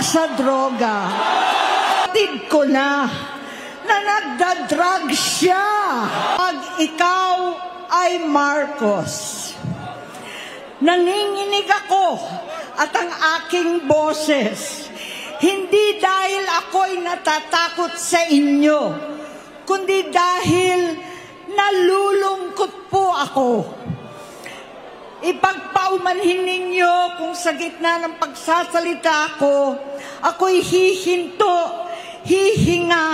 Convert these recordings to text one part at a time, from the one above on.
sa droga. Kapatid ko na nagdadrag siya. Pag ikaw ay Marcos, nanginginig ako at ang aking boses, hindi dahil ako'y natatakot sa inyo, kundi dahil nalulungkot po ako. Ipagpaumanhin ninyo kung sa gitna ng pagsasalita ko, ako'y hihinto, hihinga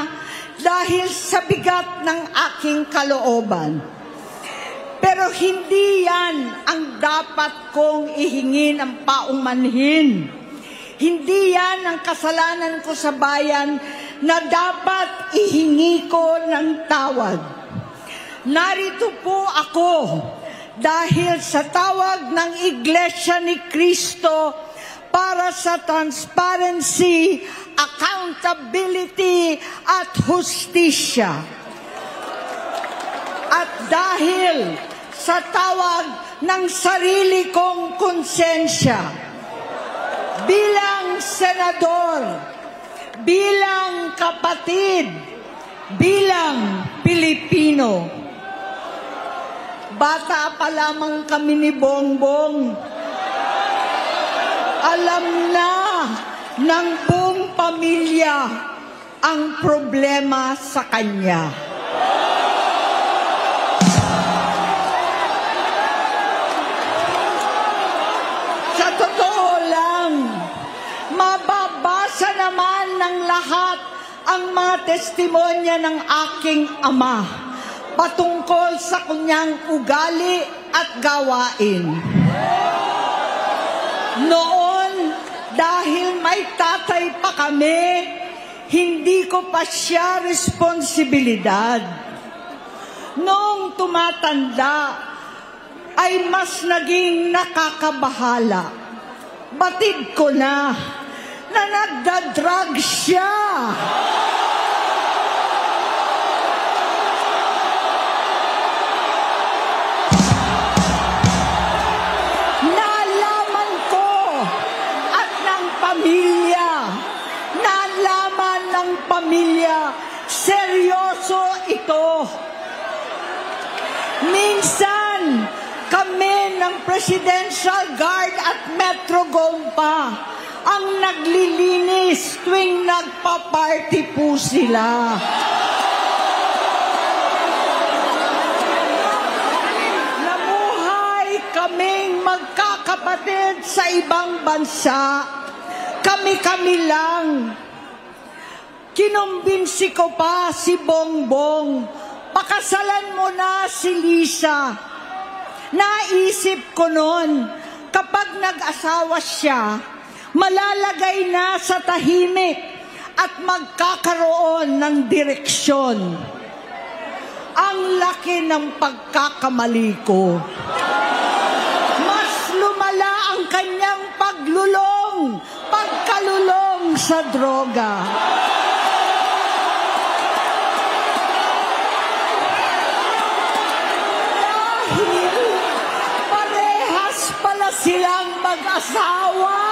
dahil sa bigat ng aking kalooban. Pero hindi yan ang dapat kong ihingi ng paumanhin. Hindi yan ang kasalanan ko sa bayan na dapat ihingi ko ng tawad. Narito po ako dahil sa tawag ng Iglesia ni Cristo para sa transparency, accountability at hustisya. At dahil sa tawag ng sarili kong konsensya, bilang senador, bilang kapatid, bilang Pilipino. Bata pa lamang kami ni Bongbong, alam na ng buong pamilya ang problema sa kanya. Sa totoo lang, mababasa naman ng lahat ang mga testimonya ng aking ama patungkol sa kanyang ugali at gawain. Noon, dahil may tatay pa kami, hindi ko pa siya responsibilidad. Noong tumatanda, ay mas naging nakakabahala. Batid ko na nagdadrag siya. Pamilya, seryoso ito. Minsan, kami ng Presidential Guard at Metro Gompa ang naglilinis tuwing nagpa-party po sila. Namuhay kaming magkakapatid sa ibang bansa. Kami-kami lang. Kinumbinsi ko pa si Bongbong, pakasalan mo na si Lisa. Naisip ko noon, kapag nag-asawa siya, malalagay na sa tahimik at magkakaroon ng direksyon. Ang laki ng pagkakamali ko. Mas lumala ang kanyang pagkalulong sa droga. Silang mag-asawa.